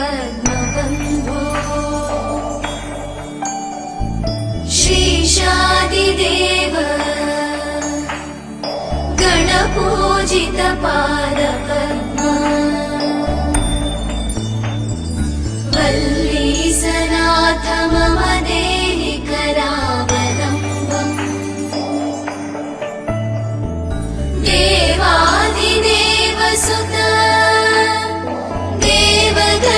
श्रीपार्वतीशमुखपङ्कजपद्मबन्धो श्रीशादिदेव गणपूजितपादपद्मा वल्लीसनाथ मम देहि करावलम्बम् देवादिदेवसुत देवगणाधिनाथ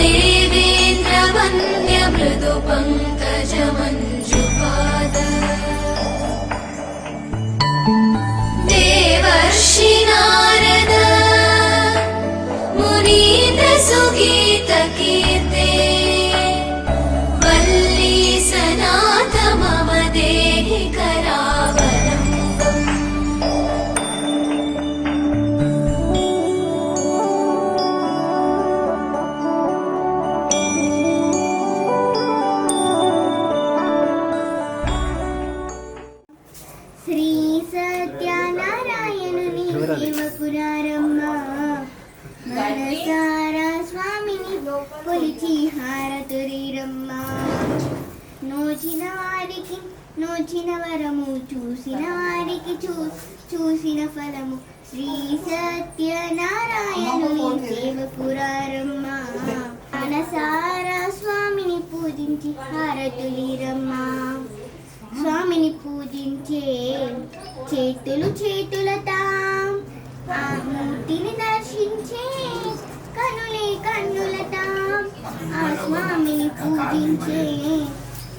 देवेन्द्रवन्द्य मृदुपङ्कजमञ्जुपाद देवर्षि नारद मुनीन्द्रसुगीतकीर्ते वल्लीसनाथ मम देहि करावलम्बम् శ్రీ సత్యనారాయణుని సేవకురారమ్మ మనసారా స్వామిని కొలిచి హారతురీరమ్మ నోచిన వారికి నోచిన వరము చూసిన వారికి చూసిన ఫలము శ్రీ సత్యనారాయణుని సేవకురారమ్మ మనసారా స్వామిని పూజించి హారతులీరమ్మ స్వామిని పూజించే చేతులు చేతులతా ఆ మూర్తిని దర్శించే కనులే కన్నులతా ఆ స్వామిని పూజించే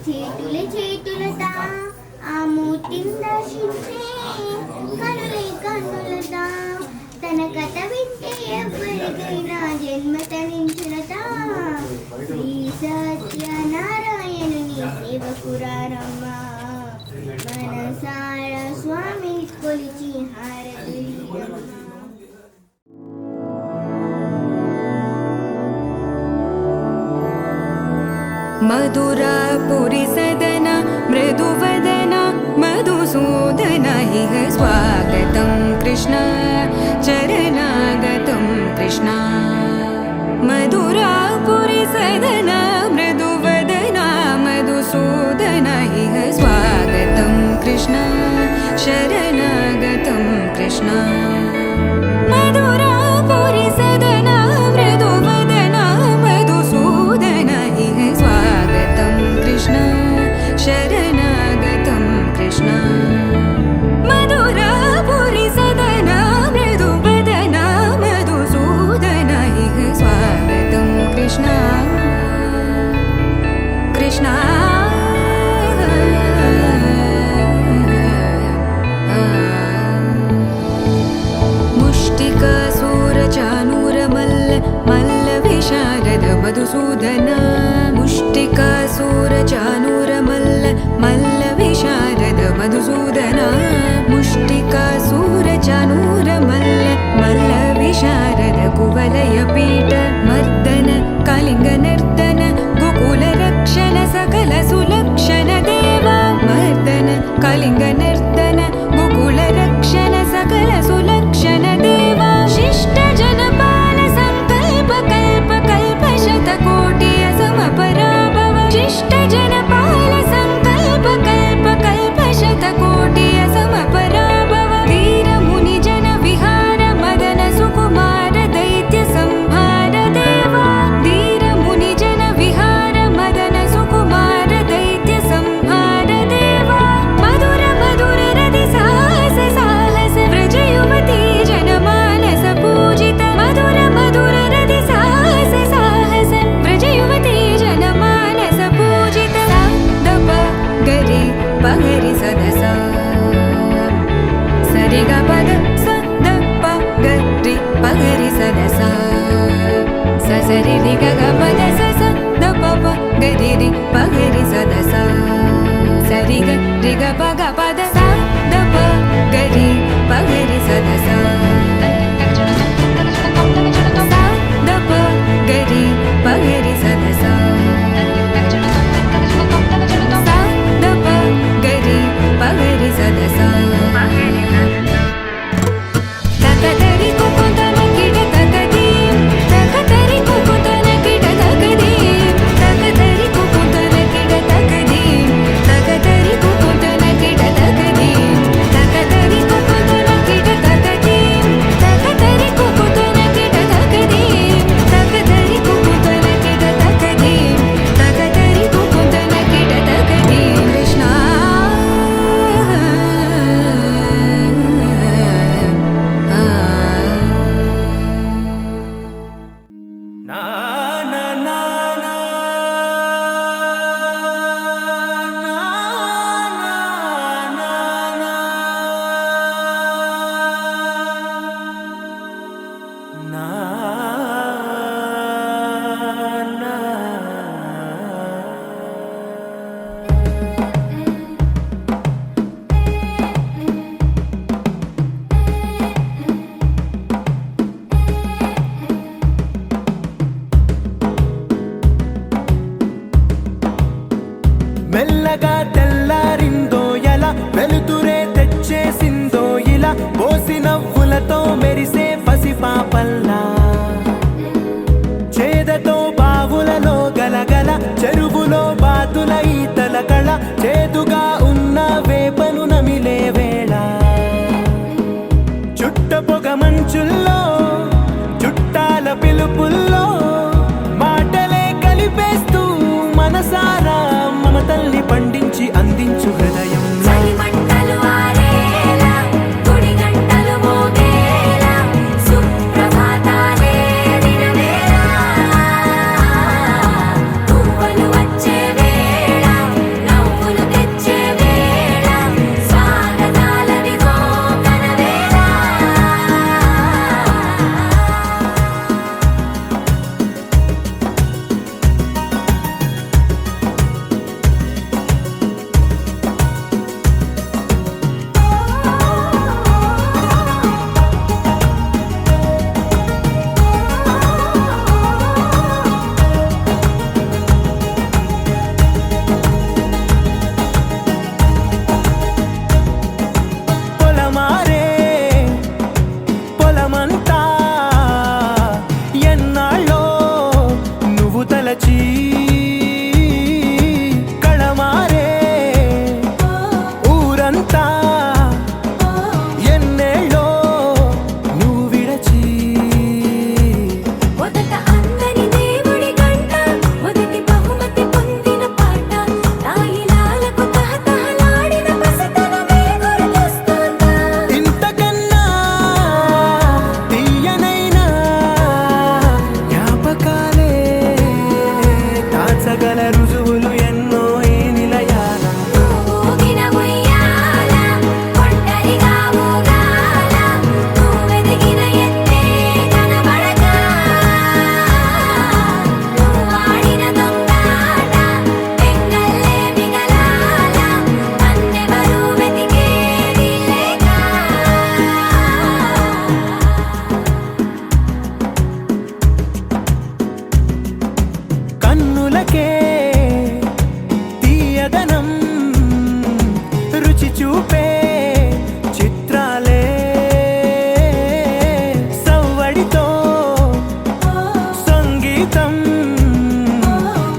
చేతులే చేతులతా ఆ మూర్తిని దర్శించే కనులే కన్నులతా తన కథ వింటే ఎవరికైనా జన్మ తరించులతా శ్రీ సత్యనారాయణుని సేవకురారమ్మ మనసార స్వామి కొలిచి హారతులీరమ్మ मधुरापुरी सदन मृदुवदन मधुसूदन इह स्वागतं कृष्ण चरणागतं कृष्ण मधुरापुरी सदन मृदुवदन मधुसूदन इह स्वागतं कृष्ण शरणागतं कृष्ण मधुरापुरी सदन मृदुवदन मधुसूदन इह स्वागतं कृष्ण शरणागतं कृष्ण मधुरापुरी सदन मृदुवदन मधुसूदन इह स्वागतं कृष्ण कृष्ण मुष्टिकासूरचानूरमल्ल मल्लविशारद मधुसूदन मुष्टिकासूरचानूरमल्ल मल्लविशारद मधुसूदन मुष्टिकासूरचानूरमल्ल मल्लविशारद कुवलयपीठ मर्दन कलिङ्गनर्तन गोकुलरक्षण सकल सुलक्षण देवा मर्दन कलिङ्गनर्तन गोकुलरक्षण सकल सुलक्षण देवा शिष्ट जनपाल संकल्प कल्प कल्प शतकोटि असमपराभव शिष्ट जनपाल संकल्प कल्प कल्प शतकोटि असमपराभव वीर मुनि जन विहार मदन सुकुमार दैत्य संहार देवा वीर मुनि जन विहार मदन सुकुमार दैत्य संहार देवा मधुर मधुर रति साहस साहस व्रज युवती जनमानस पूजित मधुर मधुर रति साहस साहस व्रज युवती जनमानस पूजित सा दप गरि पगरि सदस सरि ग पद स द प गरि पगरि सदस स सरि रि ग ग पद स स द प प गरि रि पगरि सदस सरि ग रि ग प ग पद स द प गरि पगरि सदस सा द प गरि पगरि सदस सा द प తల్లి పండించి అందించు హృదయం చలిమంటలు ఆరేలా గుడి గంటలు మోగేలా సుప్రభాతాలే దినవేళ పువ్వులు వచ్చే వేళ నవ్వులు తెచ్చే వేళ స్వాగతాలదిగో కనవేళ పొలమారే పొలమంతా ఎన్నాళ్ళో నువ్వు తలచి కళమారే ఊరంతా ఎన్నేళ్ళో నువ్వు విడచి మొదట అందని దేవుడి గంట మొదటి బహుమతి పొందిన పాట తాయిలాలకు తహతహలాడిన పసితనమే గుర్తొస్తుందా ఇంతకన్నా తీయనైనా జ్ఞాపకాలే దాచగల రుజువులు ఎన్నో ఈ నిలయాల ఊగిన ఉయ్యాల ఒంటరిగా ఊగాల నువ్వెదిగిన ఎత్తే కనబడక నువ్వాడిన దొంగాట పెంగల్లే మిగలాల నన్నెవరూ వెతికేది లేక కన్నులకే తీయదనం రుచి చూపే చిత్రాలే సవ్వడితో సంగీతం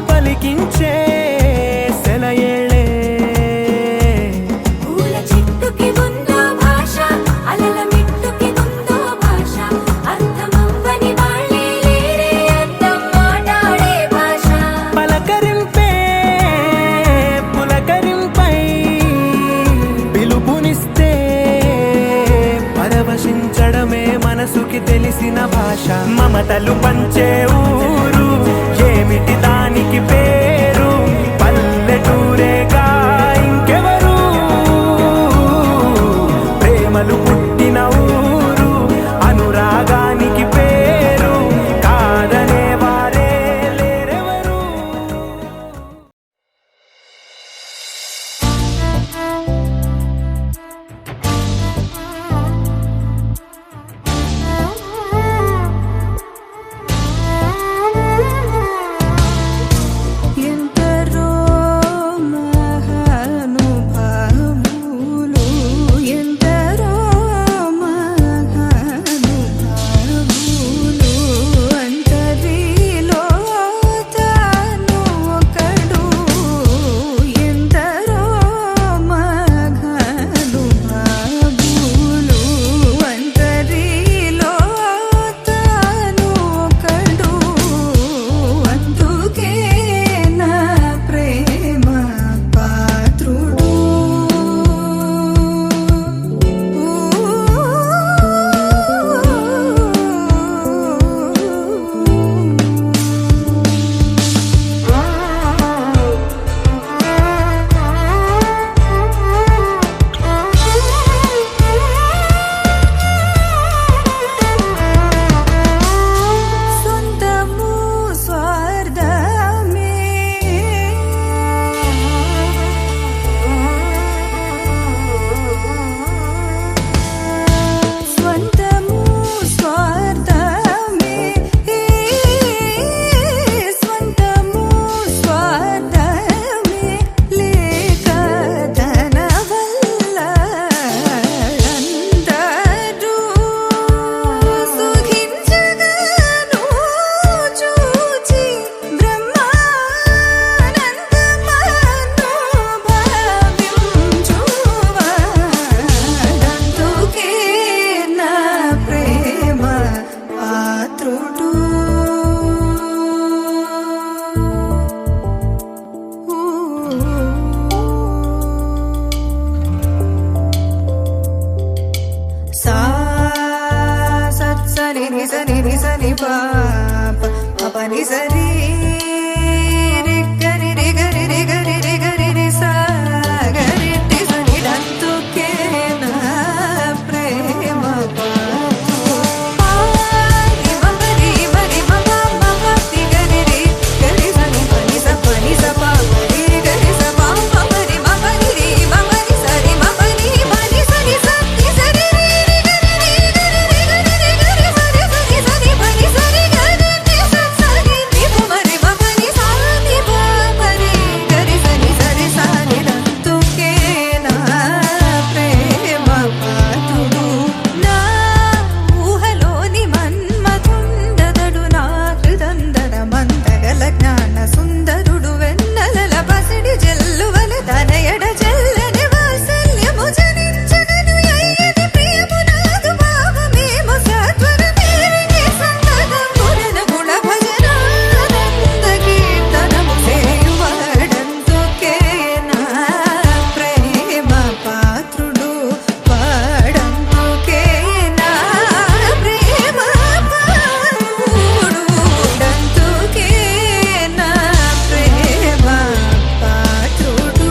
పలికించే సెలయేళే పూల చెట్టుకి ఉందో భాష అలల మిట్టుకి ఉందో భాష అర్థమవ్వని వాళ్ళే లేరే అర్థం మాట్లాడే భాష పలకరింపే పులకరింపై పిలుపునిస్తే పరవశించడమే మనసుకి తెలిసిన భాష మమతలు పంచే ఊరు ఏమిటి దానికి పేరు పల్లెటూరేగా ఇంకెవరు ప్రేమలు పుట్టిన ఊరు అనురాగానికి పేరు కాదనే వారే లేరెవరు ఆ ని సని పాప పప ని సరి రి గరి రి గరి రి గరి రి గరి రి సా గరి టి సని డంతుకే నా ప్రేమ పారి మగరి మరి మగ మగ తి గరి రి గరి సని పని స పా గరి గరి స పా మరి మగరి రి మగరి సరి మగని పని సని స తి సరి రి రి గరి రి గరి రి గరి రి గరి సరి సని సని పని సరి గరి ని స సని ని మరి మగని సా ని పా పరి గరి సని సరి సని డంతుకే నా ప్రేమ పాతుడు నా ఊహలోని మన్మథుండదడు నా హృదందర మందగల జ్ఞాన సుందరుడు వెన్నెలల పసిడి జల్లువల తనయడ జల్లని వాత్సల్యము జనించగను అయ్యది ప్రియము నాదు భావమేము సత్వరమేరిని సంగతమున గుణ భజనానంద కీర్తనము సేయువాడందుకే నా ప్రేమ పాత్రుడు వాడందుకే నా ప్రేమ పాత్రుడు డందుకే నా ప్రేమ పాత్రుడు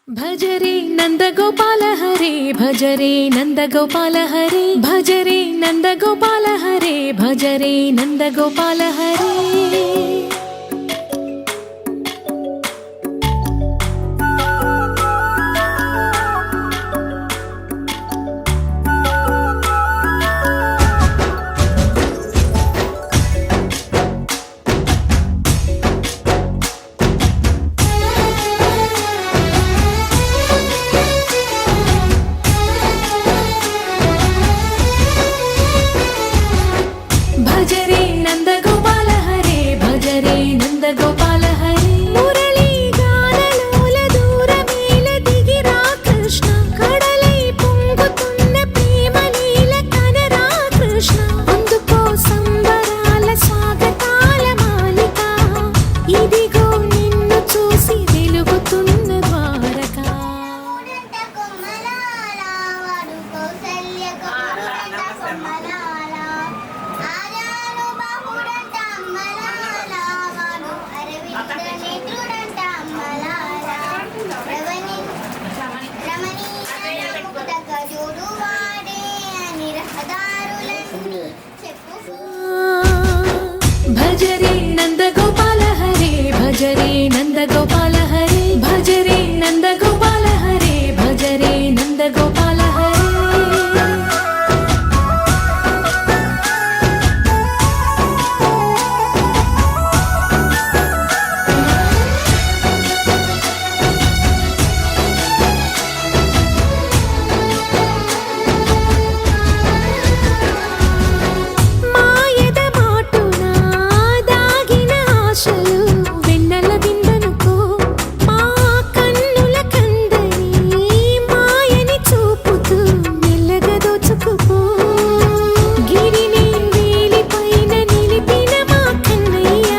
భజరే నందగోపాల హరే భజరే నందగోపాల హరే భజరే నందగోపాల హరే భజరే నందగోపాల హరే భజరే నందగోపాల హరే భజరే నందగోపాల హరే మురళీ గానలోల దూరమేల దిగిరా కృష్ణ కడలై పొంగుతున్న ప్రేమ నీల కనరా కృష్ణ అందుకో సంబరాల స్వాగతాల మాలిక ఇదిగో నిన్ను చూసి వెలుగుతున్న ద్వారకా పూడంట కొమ్మలాల వాడు కౌసల్య గౌడంట కొమ్మలాల ఆజాను బాహుడంట అమ్మలాల వాడు అరవింద నేత్రుడంట అమ్మలాల రమణీయ ముకుటక జోడు వాడే అని రహదారులన్నీ చెప్పు భజరే నందగోపాల హరే భజరే నందగోపాల హరే భజరే నందగోపాల హరే భజరే నందగోపాల హరే మాయద మాటున దాగిన ఆశలు వెన్నెల విందనుకో మా కన్నుల కందని మాయని చూపుతూ మెల్లగా దోచుకుపో గిరిని వేలిపైన నిలిపిన మా కన్నయ్య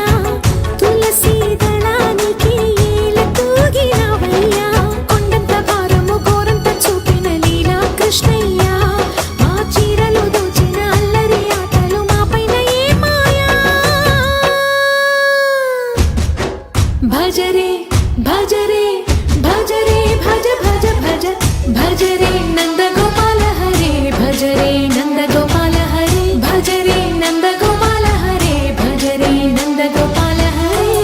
తులసి దళానికి ఏల తూగినవయ్యా కొండంత భారము గోరంత చూపిన లీలా కృష్ణయ్య మా చీరలు దోచిన అల్లరి ఆటలు మాపైన ఏ మాయా భజరే భజరే భజరే భజ భజ భజ భజరే నందగోపాల హరే భజరే నందగోపాల హరే భజరే నందగోపాల హరే భజరే నందగోపాల హరే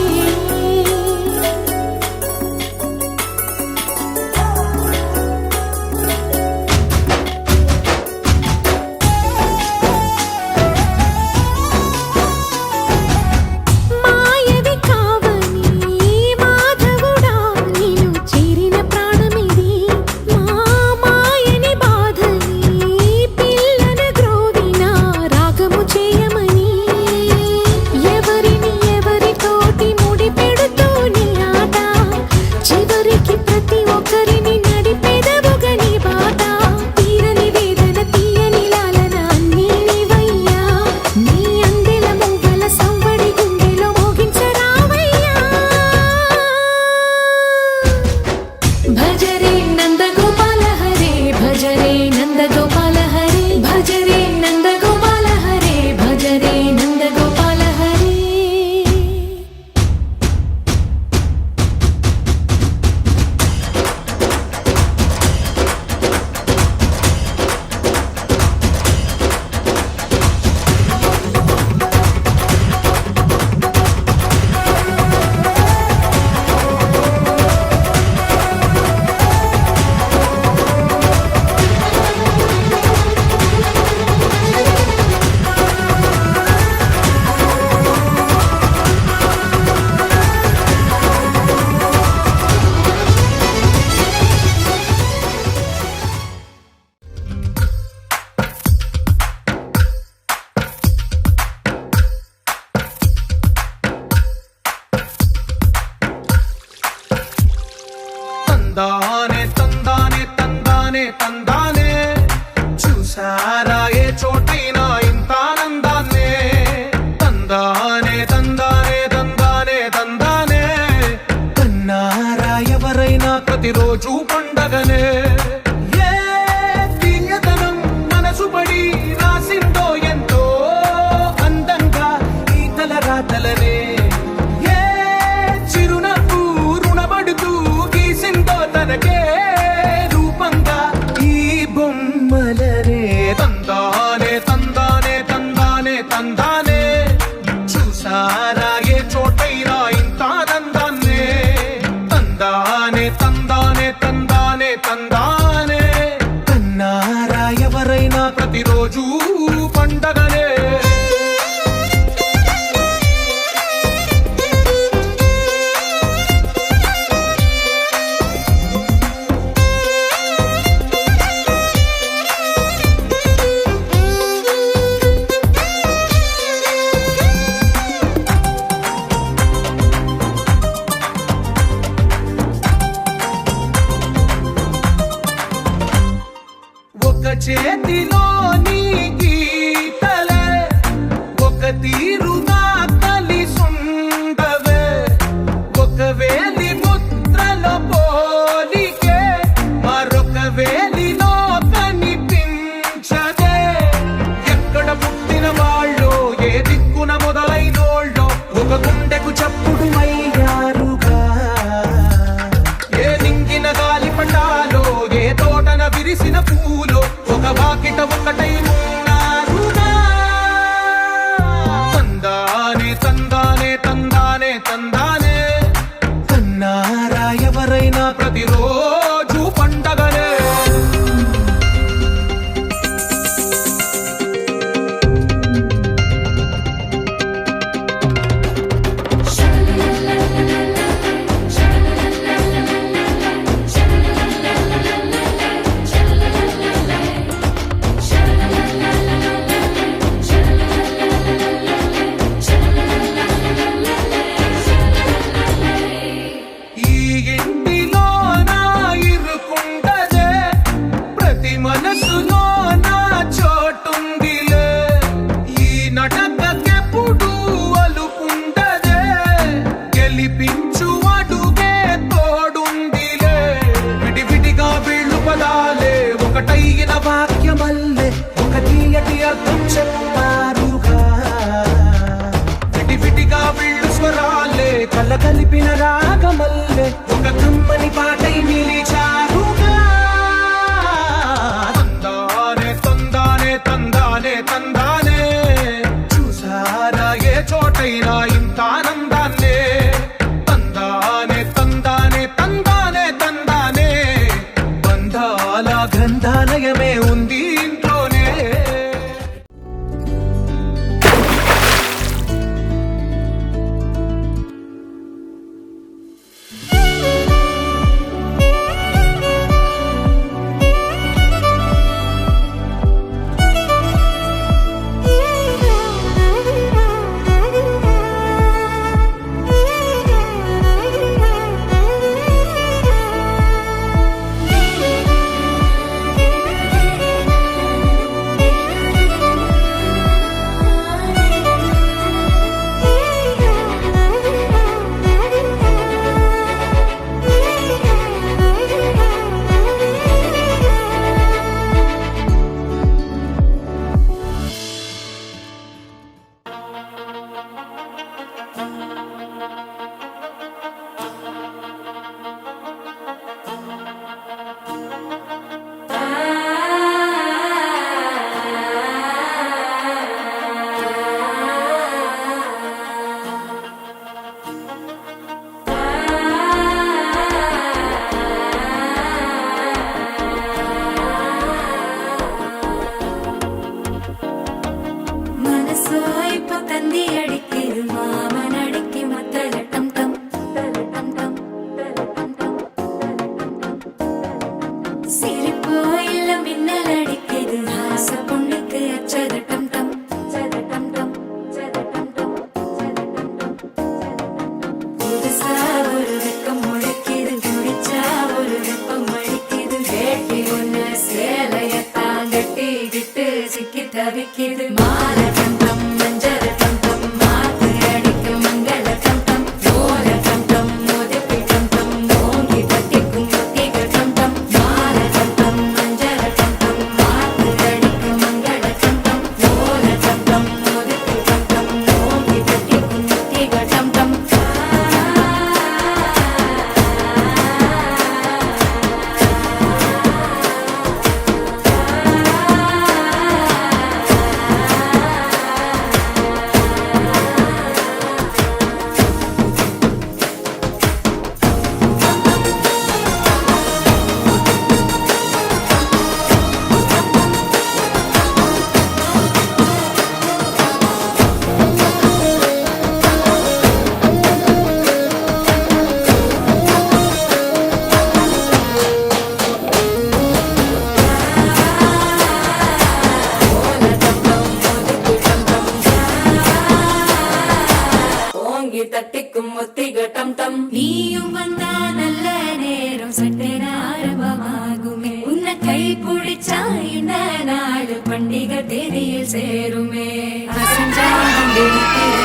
మాయవి కావని మాధవుడా నిన్ను చేరిన ప్రాణమిది మా మాయని చూసారా ఏ చోటైనా ఇంత ఆనందాన్నే తందానే తందానే తందానే తందానే కన్నారా ఎవరైనా ప్రతిరోజు పండగనే ఏ తీయదనం మనసు పడి రాసిందో ఎంతో అందంగా ఈ తలరాతలనే ఏ చిరునవ్వు రుణపడుతూ గీసిందో తనకే రూపంగా ఈ బొమ్మలనే తందానే తందానే తందానే తందానే చూసారా ఏ చోటైనా ఇంత ఆనందాన్నే తందానే తందానే తందానే తందానే కన్నారా ఎవరైనా ప్రతిరోజు పండగనే ఒక చేతిలో నీ గీతలే ఒక తీరుగా కలిసుండవే ఒక వేలి ముద్రలో పోలికే మరొక వేలిలో కనిపించదే ఎక్కడ పుట్టిన వాళ్ళు ఏ దిక్కున మొదలైనోళ్ళో ఒక గుండెకు చప్పుడు అయ్యారుగా ఏ నింగిన గాలి పండాలో ఏ తోటన విరిసిన పూలో ఒక వాకిట ఒకటై ఉన్నారుగా తందానే తందానే తందానే తందానే కన్నారా ఎవరైనా ప్రతిరోజు పండగనే ఈ ఇంటిలో నా ఇరుకుండదే ప్రతి మనసులో నా చోటుందిలే ఈ నటకెప్పుడు అలుపుండదే గెలిపించు అడుగే తోడుందిలే విడివిడిగా వీళ్ళు పదాలే ఒకటైన వాక్యమల్లే ఒక తీయటి అర్థం చెప్పారుగా విడివిడిగా వీళ్ళు స్వరాలే కల కలిపిన రాగమల్లే ఒక కమ్మని పాటై నిలిచారుగా తందానే తందానే తందానే తందానే చూసారా ఏ చోటైనా ఇంత ఆనందాన్నే తందానే తందానే తందానే తందానే బంధాల గ్రంథాలయమే ఉంది ఇంట్లోనే சேலையத்தான் கட்டி கேட்டு சிக்கி தவிக்குது மாற கண்டம் மஞ்சர கண்டம் மாத்து அடிக்கும் மங்கள கண்டம் ஓர கண்டம் முதுப்பி கண்டம் ஓங்கி தட்டிக்கும் முத்திக கண்டம் மாற கண்டம் மஞ்சர கண்டம் மாத்து அடிக்கும் மங்கள கண்டம் ஓர கண்டம் முதுப்பி கண்டம் ஓங்கி தட்டிக்கும் முத்திக கண்டம் ஓங்கி தட்டிக்கும் முத்திக டம் டம் நீயும் வந்தா நல்ல நேரம் சட்டென ஆரம்பமாகுமே உன்னை கை பிடிச்சா இந்த நாடு பண்டிகை தேதியில் சேருமே அசஞ்சா வந்திருக்கும்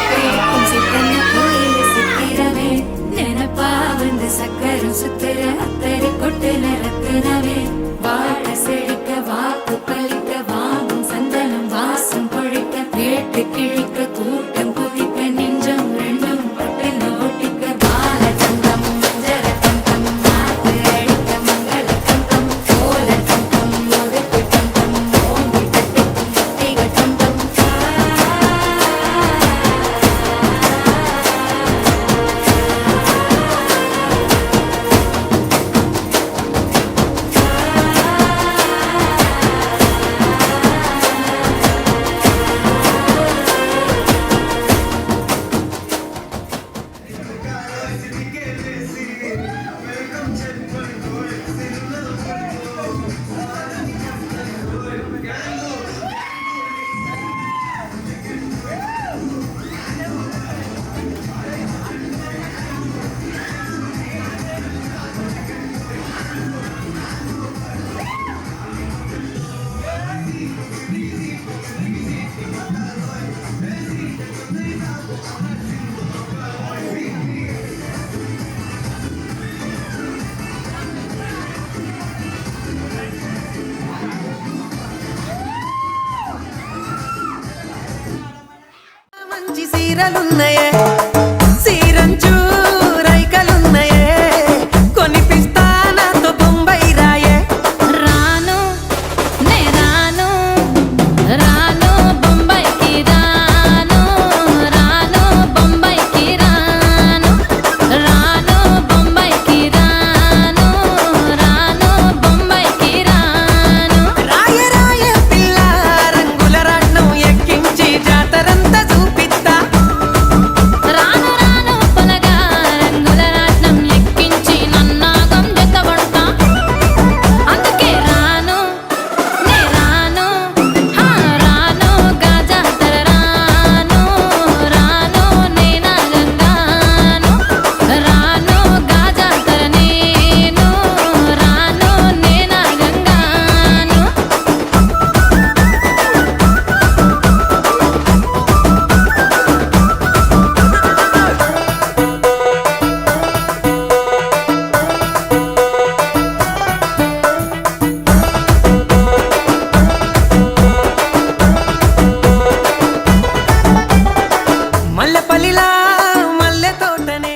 சித்தன்ன கோயில சித்திரமே நினப்பா வந்து சக்கரம் சுத்துற அத்தரி கொட்டுல ரத்தினமே வாழ செழிக்க வாக்கு பலிக்க வாங்கும் சந்தனம் வாசம் பொழிக்க கேட்டு கிழிக்க கூட்டம் குதிக்க நெஞ்சம் ரெண்டும் பட்டின ஒட்டிக்க பால கண்டம் மஞ்சர கண்டம் மாத்து அடிக்க மங்கள கண்டம் கோல கண்டம் முதுப்பு கண்டம் ஓங்கி தட்டிக்கும் முத்திக கண்டம் మంచి సీరలున్నయే సీరంచు రైకలున్నయే కొనిపిస్తా నాతో బొంబాయి రాయే రాను నే రాను రాను బొంబాయికి రాను రాను బొంబాయికి రాను రాను బొంబాయికి రాను రాను బొంబాయికి రాను రాయ రాయ పిల్ల రంగుల రాట్నం ఎక్కించి జాతరంతా చూపిస్తా రాను రాను పొలగా రంగుల రాట్నం ఎక్కించి నన్నాగం జతబడతా అందుకే రాను నే రాను హా రాను గాజాతర రాను రాను నేనా గంగాను రాను గాజాతర నేను రాను నేనా గంగాను మల్లెపల్లిలా మల్లె తోటనే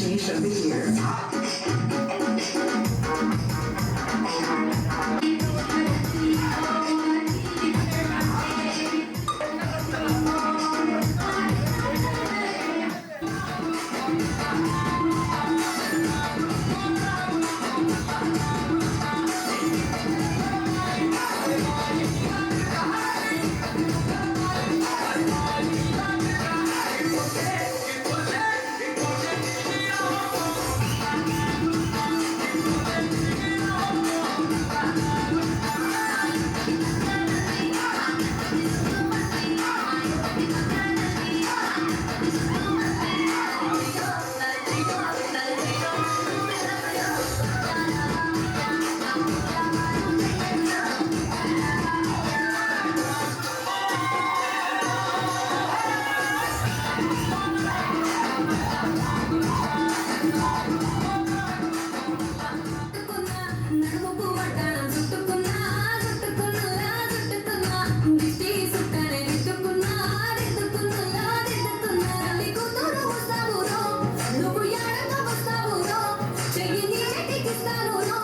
Exchange of the Year. నడుముకు వడ్డాణం చుట్టుకున్నా చుట్టుకున్నా చుట్టుకున్నా దిష్టి సుట్టనే దిద్దుకున్నా దిద్దుకున్నా దిద్దుకున్నా తల్లి కూతురు వస్తావురో నువ్వు ఎడగా వస్తావురో చెయ్యి నీ చేతికిస్తాను రో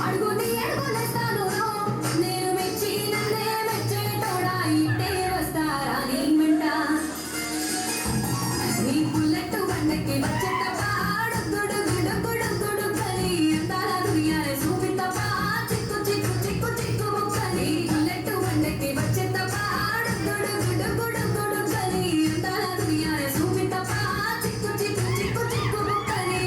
అడుగు నీ అడుగులేస్తాను రో నేను మెచ్చి నన్నే మెచ్చేటోడా ఇట్టే వస్తారా నీ వెంట నీ బుల్లెట్ బండకి వచ్చేట పాడు గుడు గుడు గుడు గుడు కలి అందాల దునియానే చూపితప చిక్కు చిక్కు చిక్కు చిక్కు ముక్కలి బుల్లెట్ బండకి వచ్చేట పాడు గుడు గుడు గుడు గుడు కలి అందాల దునియానే చూపితప చిక్కు చిక్కు చిక్కు చిక్కు ముక్కలి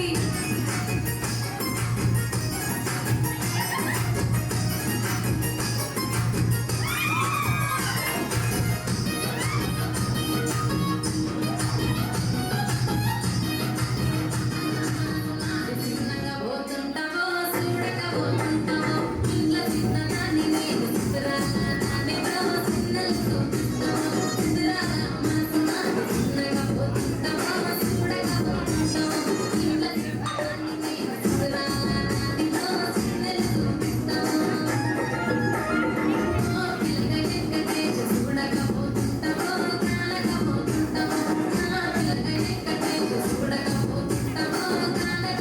చిన్నగా పోతుంటావో చూడక పోతుంటావో ఇంట్లో చిన్నదాన్ని నేను చిన్నదాన్ని చిన్నలు చూపిస్తావో మనసు నాకు చిన్నగా పోతుంటావో చూడక పోతుంటావో ఇంట్లో చిన్నదాన్ని నేను చిన్నలు చూపిస్తావో పిల్లగా ఎక్కడేసి చూడక పోతుంటావో కానక పోతుంటావో పిల్లగా ఎక్కడేసి చూడక పోతుంటావో కానక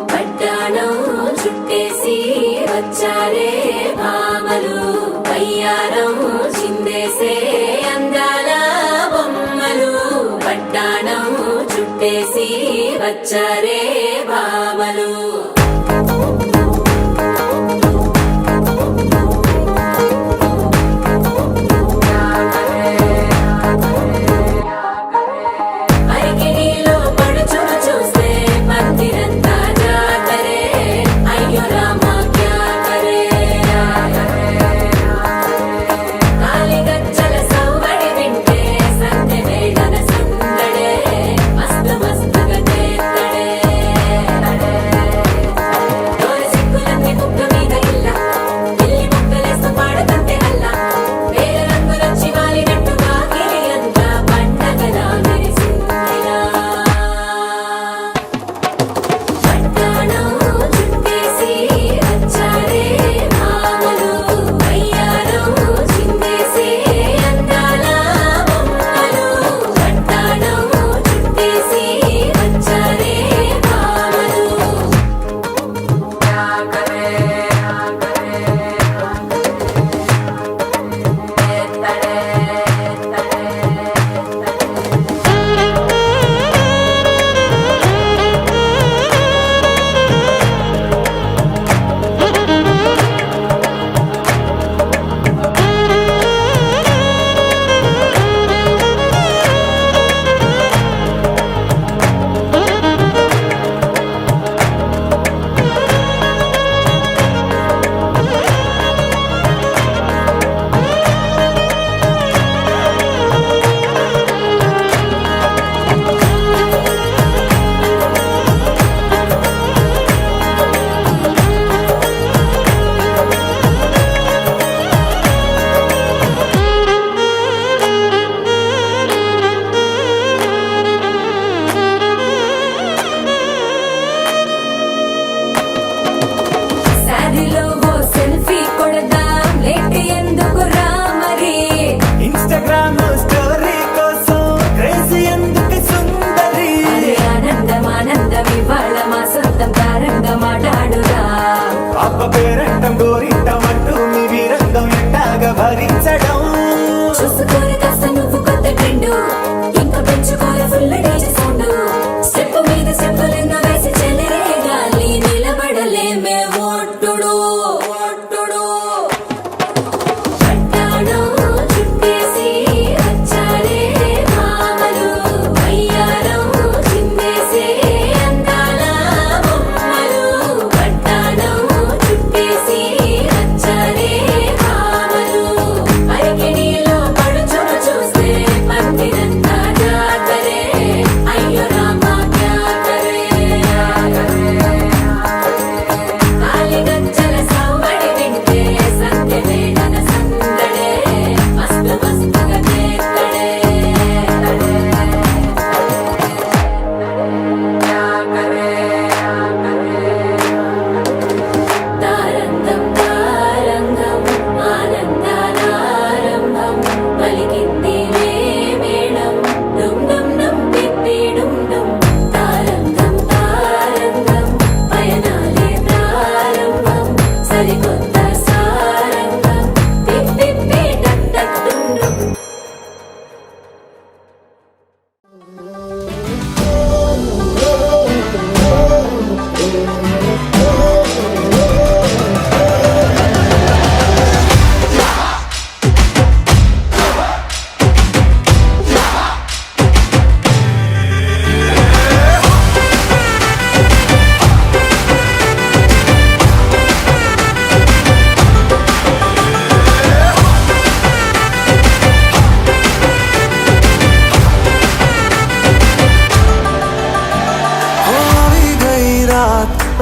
పట్టాణం చుట్టేసి వచ్చారే భామలు పయ్యారం చిందేసే అందాల బొమ్మలు పట్టాణం చుట్టేసి వచ్చారే భామలు అరికిడిలో పడుచును చూస్తే మందిరంతా జాతరే అయ్యో రామా క్యా కరే కాలిగజ్జల సౌవడి వింటే సందె వేళన సందడే మస్తు మస్తుగా చేస్తడే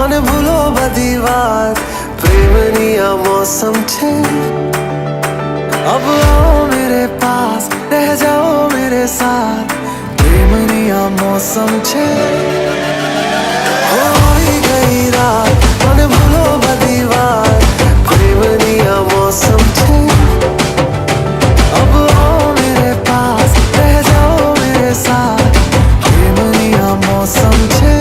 અને ભૂલો બધી વાત પ્રેમની આ મોસમ છે अब आओ मेरे पास रह जाओ मेरे साथ प्रेमनी आ मौसम छे होई गई रात મને ભૂલો બધી વાત પ્રેમની આ मौसम छे अब आओ मेरे पास रह जाओ मेरे साथ प्रेमनी आ मौसम छे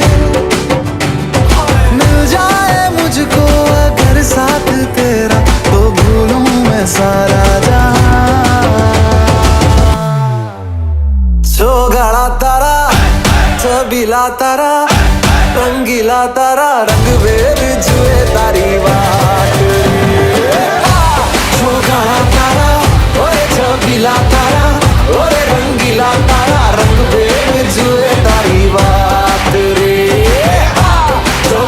मिल जाए मुझको अगर साथ तेरा तो भूलूं मैं सारा गाड़ा तारा छबीला तारा रंगीला तारा रंग बेर जुए तारी बात गाड़ा तारा ओरे छबीला तारा ओरे रंगीला तारा रंग बेर जुए तारी बात रे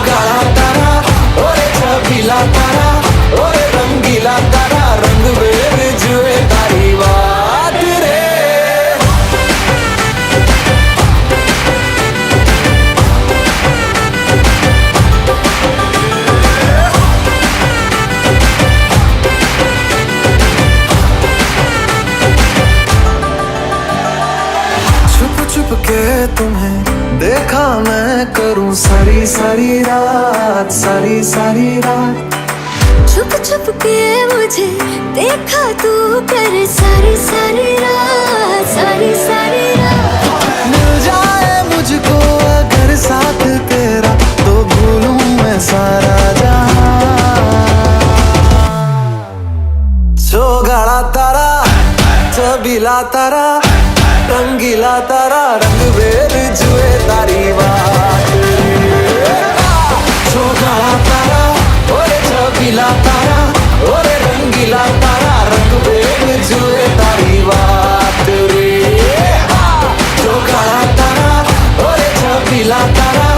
गाड़ा तारा ओरे छबीला तारा ओरे रंगीला तारा रंग बेर जुए तारी बात रे के तुम्हें देखा मैं करूं सारी सारी रात सारी सारी रात छुप छुप के मुझे देखा तू कर सारी सारी रात सारी सारी रात मिल जाए मुझको अगर साथ तेरा तो भूलूं मैं सारा जहां जो गाड़ा तारा छबीला तारा रंगीला तारा रंग बेर जुए तारी बात जो गाड़ा तारा ओरे छबीला तारा ओरे रंगीला तारा रंग बेर जुए तारी बात रे जो गाड़ा तारा ओरे छबीला तारा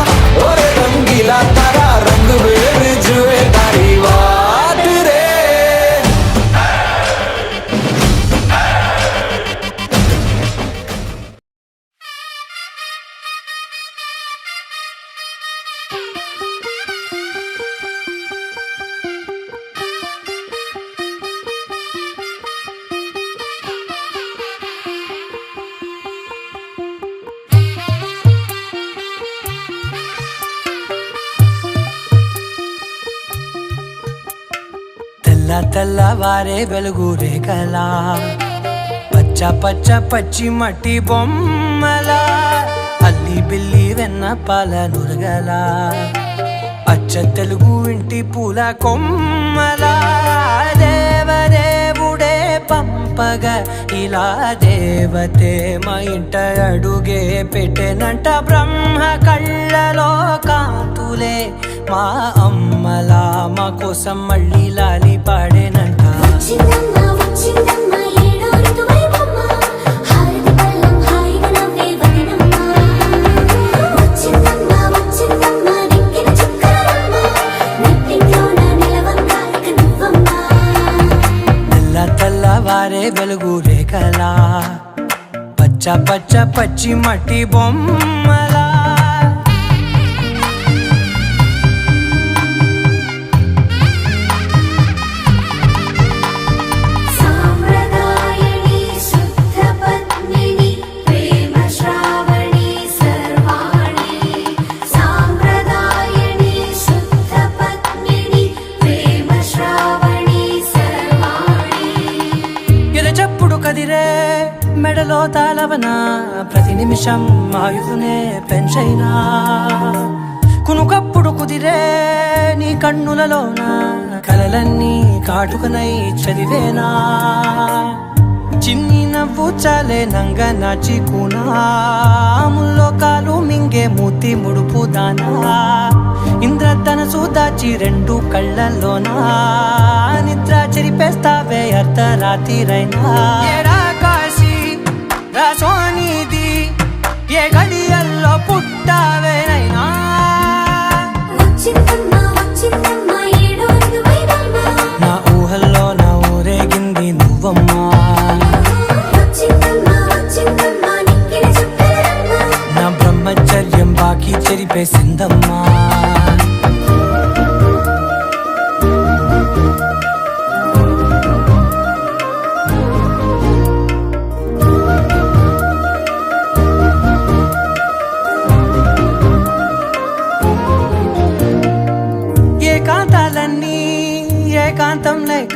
ओरे रंगीला तारा रंग बेर जुए तारी बात रे తెల్లవారే వెలుగురే కలా పచ్చ పచ్చ పచ్చి మట్టి బొమ్మల అల్లి బిల్లి వెన్న పాల నురగల అచ్చ తెలుగు ఇంటి పూల కొమ్మల దేవదేవుడే పంపగా ఇలా దేవతే మా ఇంట అడుగే పెట్టెనంట బ్రహ్మ కళ్ళలో కాంతులే మా అమ్మలా మా కోసం మళ్ళీ లాలి పాడేనంట వచ్చిందమ్మ వచ్చిందమ్మ ఏడో ఋతువైవమ్మ హారతి పళ్ళం హాయిగా నవ్వే వదినమ్మ వచ్చిందమ్మ వచ్చిందమ్మ దిక్కిన చుక్కరమ్మ నెట్టింట్లోన నిలవంగా ఇక నువ్వమ్మ తెల్లవారే వెలుగు రేఖలా పచ్చ పచ్చ పచ్చి మట్టి బొమ్మలా సాంప్రదాయని శుద్ధ పద్మిని ప్రేమ శ్రావణి సర్వాణి సాంప్రదాయని శుద్ధ పద్మిని ప్రేమ శ్రావణి సర్వాణి ఎరచప్పుడు కదిరే మెడలో తాళవన ప్రతి నిమిషం ఆయుధునే పెంచైనా కునుకప్పుడు కుదిరే నీ కన్నులలోన కలలన్నీ కాటుకనై చదివేనా చిన్ని నవ్వు చాలే నంగ నాచి కూనాముల్లో కాలు మింగే మూతి ముడుపు దానా ఇంద్రధనసు దాచి రెండు కళ్ళల్లోనా నిద్ర చెరిపేస్తావే అర్ధరాత్రిరైనా ఏడా కాశీ రాసోనిది ఏ గడియల్లో పుట్టావేనైనా వచ్చిందమ్మ వచ్చిందమ్మ ఏడో ఋతువైవమ్మ నా ఊహల్లో నా ఊరేగింది నువ్వమ్మా వచ్చిందమ్మ వచ్చిందమ్మ నిక్కిన చుక్కరమ్మ నా బ్రహ్మచర్యం బాకీ చెరిపేసిందమ్మా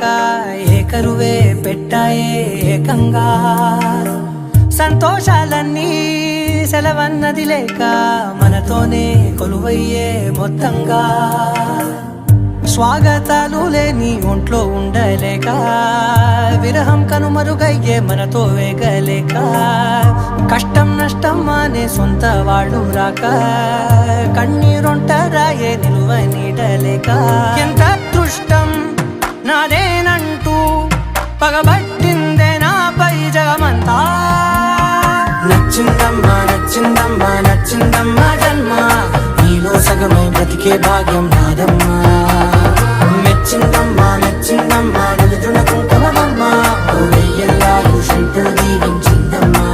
లేక ఏకరువే పెట్టాయే ఏకంగా సంతోషాలన్నీ సెలవన్నది లేక మనతోనే కొలువయ్యే మొత్తంగా స్వాగతాలు లేని ఒంట్లో ఉండలేక విరహం కనుమరుగయ్యే మనతో వేగలేక కష్టం నష్టం అనే సొంత వాళ్ళు రాక కన్నీరొంటరాయే నిలువ నీడలేక ఎంత అదృష్టం నాదేనంటూ పగబట్టిందే నాపై జగమంతా నచ్చిందమ్మా నచ్చిందమ్మా నచ్చిందమ్మా జన్మ నీలో సగమై బ్రతికే భాగ్యం నాదమ్మా మెచ్చిందమ్మా మెచ్చిందమ్మా నిలుచున కుంకుమమ్మా వెయ్యల్లాలు శిల్పులు దీవించిందమ్మా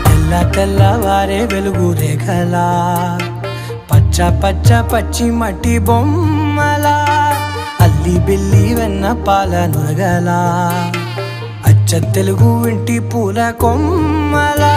తెల్ల తెల్లవారే వెలుగు రేఖలా పచ్చ పచ్చ పచ్చి మట్టి బొమ్మలా అల్లి బిల్లి వెన్న పాల నురగలా అచ్చ తెలుగు ఇంటి పూల కొమ్మలా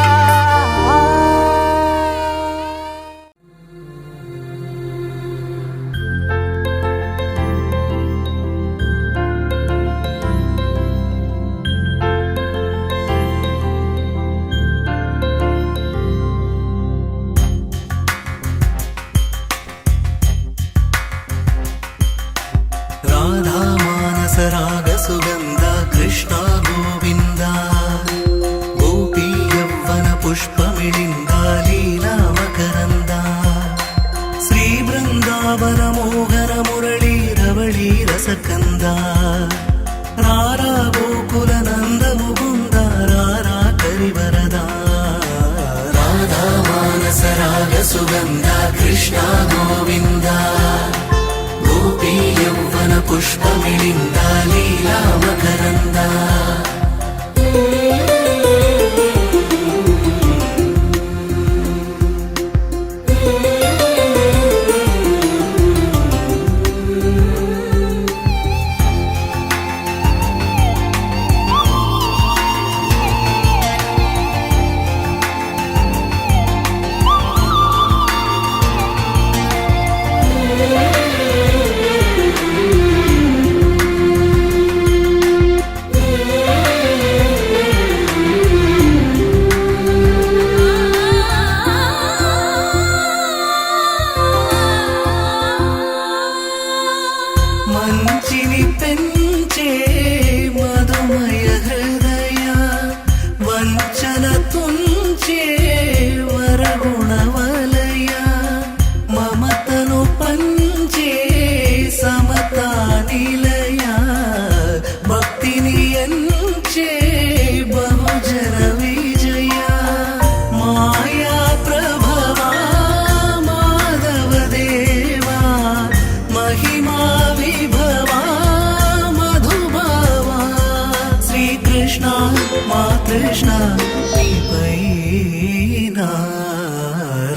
రాధా మానస రాగ సుగంధ కృష్ణ గోవింద గోపీ యవ్వన పుష్పమిళింద లీలా మకరంద శ్రీ బృందావన మోహన మురళీ రవళీ రసకంద రారా గోకుల నంద ముకుంద రారా కరివరద రాధా మానస రాగ సుగంధ కృష్ణ గోవింద గోపీ యవ్వన పుష్పమిళింద లీలా మకరంద మంచిని పెంచే మధుమయ హృదయ వంచన తుంచే వరగుణ వలయ మమతను పంచే సమతా నిలయ భక్తిని ఎంచే బహుజన విజయ మాయా ప్రభవా మాధవ దేవా మహిమా విభవా మధుభావా శ్రీకృష్ణ మా కృష్ణ నీపైనా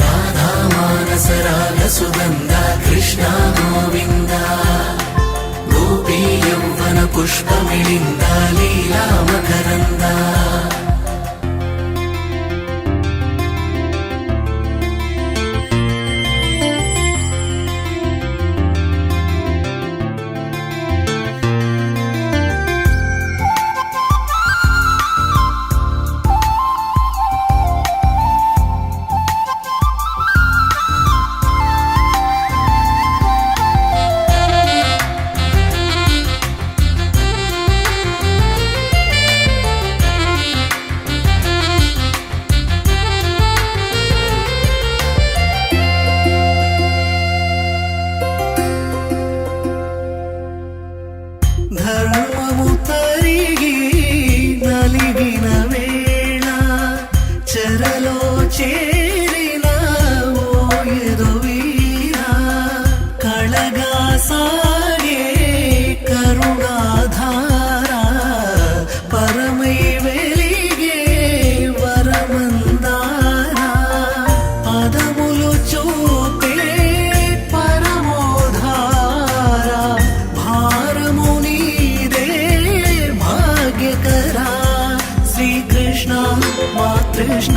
రాధా మానస రాగ సుగంధ కృష్ణ గోవింద గోపీ యవ్వన పుష్పమిళింద లీలా మకరంద ధర్మము తరిగి నలిగిన వేళ చెరలో చేరిన ఓయదు వీరా కళగా సాగే కరుణాధార పరమై వెలిగే వరమందార పదములు చూపే పరమోధార భారము నీదే భాగ్యకరా శ్రీకృష్ణ మా కృష్ణ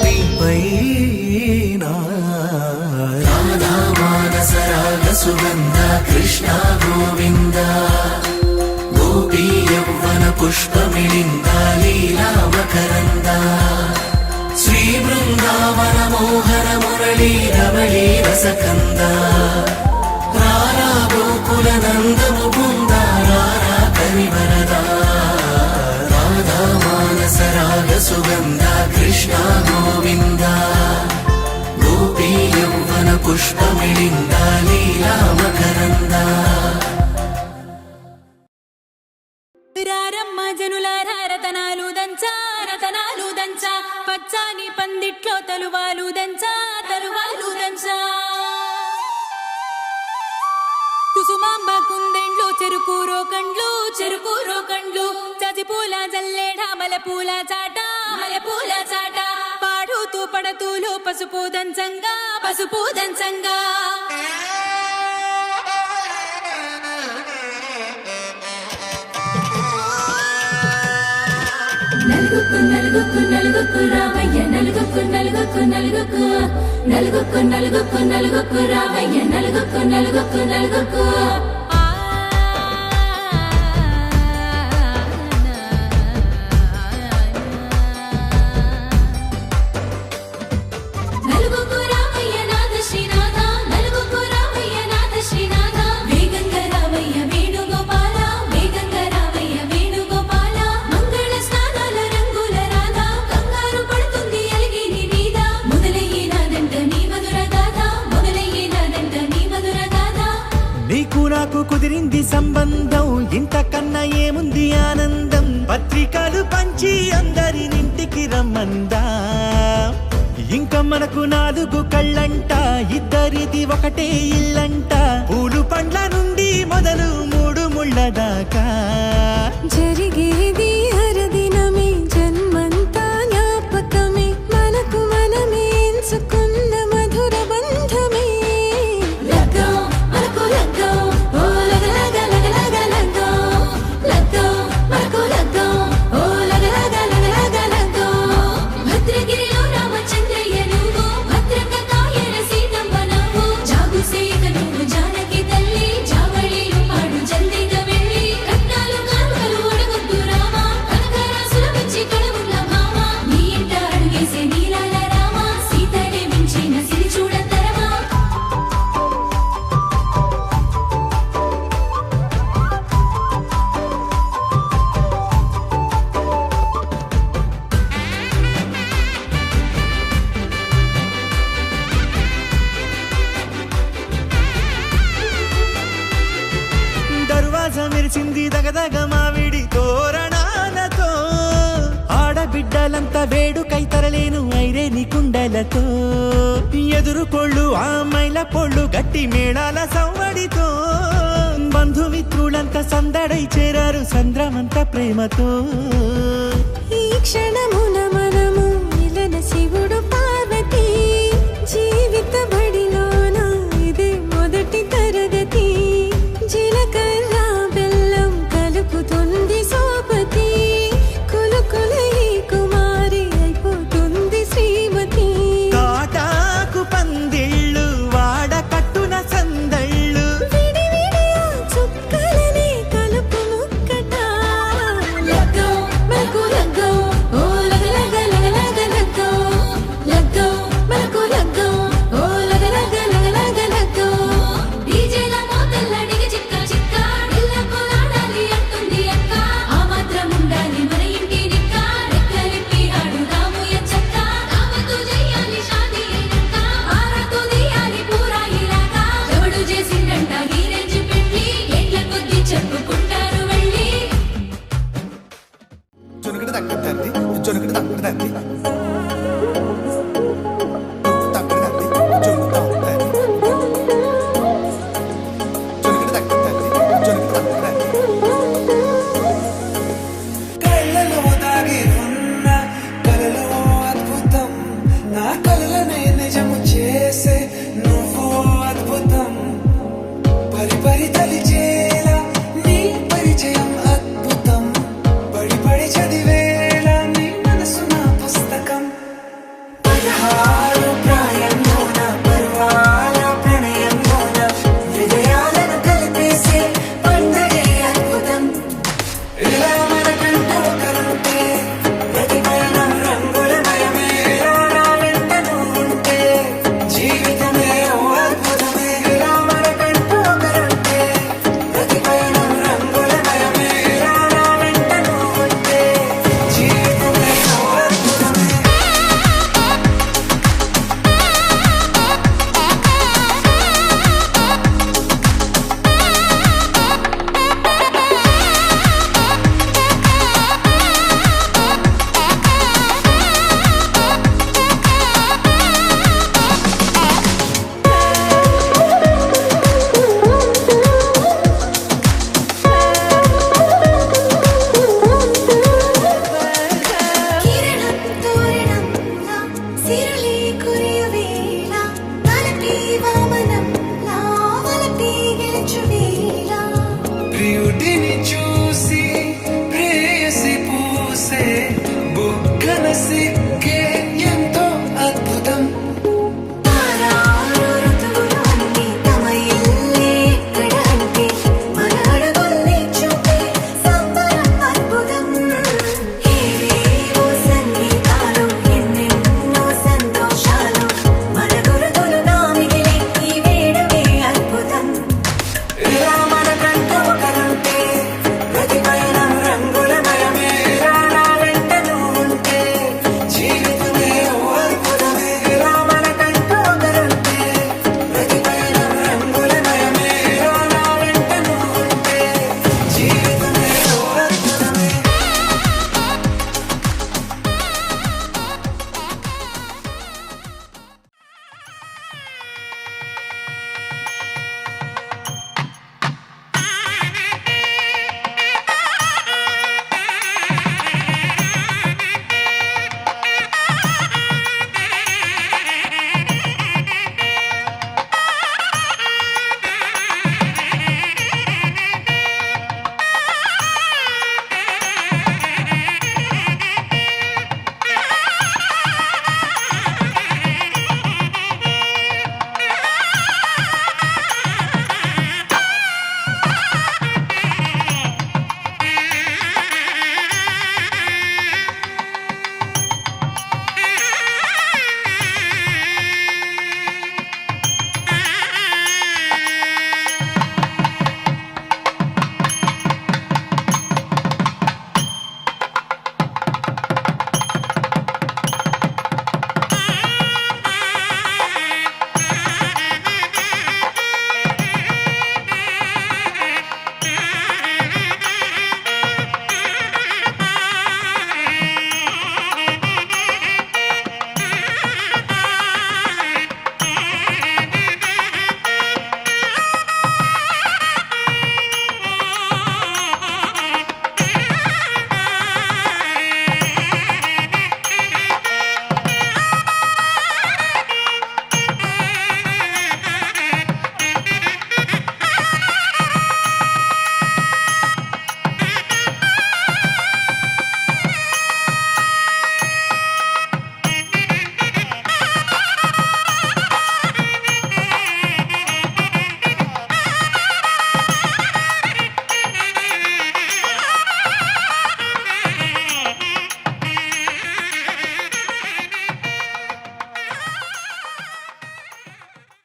నీపై పుష్పమిళింద లీలా మకరంద శ్రీ బృందావన మోహన మురళీ రమళీ రసకంద రారా గోకుల నందము బృంద రారా కరివరదా రాధా మానస రాగ సుగంధ కృష్ణ గోవింద గోపీ యౌవన పుష్పమిళింద లీలా మకరంద రారమ్మ జనులారా రతనాలు దంచా రతనాలు దంచా పచ్చాని పందిట్లో తలువాలు దంచా తలువాలు దంచా కుసుమాంబ కుందెండ్లు చెరుకు రోకండ్లు చజిపూల జల్లేడ మలపూల చాట పాడుతూ పడతూలు పసుపు దంచంగా నలుగుకు రామయ్య నలుగుకు రామయ్య నలుగుకు కుదిరింది సంబంధం ఇంతకన్నా ఏముంది ఆనందం పత్రికలు పంచి అందరినింటికి రమ్మందా ఇంకా మనకు 4 కళ్ళంట ఇద్దరిది ఒకటే ఇల్లంట పూలు పండ్ల నుండి మొదలు 3 ముళ్ళ దాకా జరిగేది హరదినమే జన్మంతా జ్ఞాపకమే మనకు మనమే ఎంచుకున్న మధుర బంధమే మెరిసింది దగదగ మావిడి తోరణాలతో ఆడబిడ్డలంతా వేడుకై తరలేను ఐరేని కుండలతో ఎదురుకోళ్ళు ఆ మైల పొళ్ళు గట్టి మేళాల సవ్వడితో బంధుమిత్రులంతా సందడై చేరారు సంద్రమంత ప్రేమతో ఈ క్షణమున మనము మిలన శివుడు పార్వతి జీవిత బడిలోన ఇదే మొదటి తరగతి జీలకర్ర బెల్లం కలుపుతుంది సోపతి కులుకులై కుమారి అయిపోతుంది శ్రీమతి తాటాకు పందిళ్ళు వాడ కట్టున సందళ్ళు విడివిడియా చుక్కలనే కలుపు ముక్కట లగ్గం మనకు లగ్గం ఓ లగ లగ లగ లగ లగ్గం లగ్గం మనకు లగ్గం ఓ లగ లగ లగ లగ లగ్గం డీజేల మోతల్ల డిగ చిక్క చిక్క ఇళ్ళకు లాడాలి అంటుంది అక్క ఆ మాత్రం ఉండాలి మన ఇంటి నిక్క రెక్కలిప్పి ఆడుదాము ఎంచక్క దావతు చేయాలి షాదీ అయినాక ఆరతు తీయాలి పూరాయిలాగా ఎవడు చేసిండంట గీరెంచి పెట్టి ఏండ్ల కొద్ది చెప్పుకుంటారు వెళ్ళి జొనకటి దక్కదండి జొనకటి దక్కదండి దక్కదండి జొనకటి దక్కదండి జొనకటి దక్కదండి కళ్ళలో దాగి ఉన్న కలలో అద్భుతం నా కలలనే నిజము చేసే నువ్వు అద్భుతం పరి పరి తలిచేలా నీ పరిచయం అద్భుతం పడి పడి చదివేలా నీ మనసు నా పుస్తకం 16 ప్రాయంలోన పర్వాల ప్రణయంలోన హృదయాలను కలిపేసే పండగే అద్భుతం ఇలా మనకంటే कुरे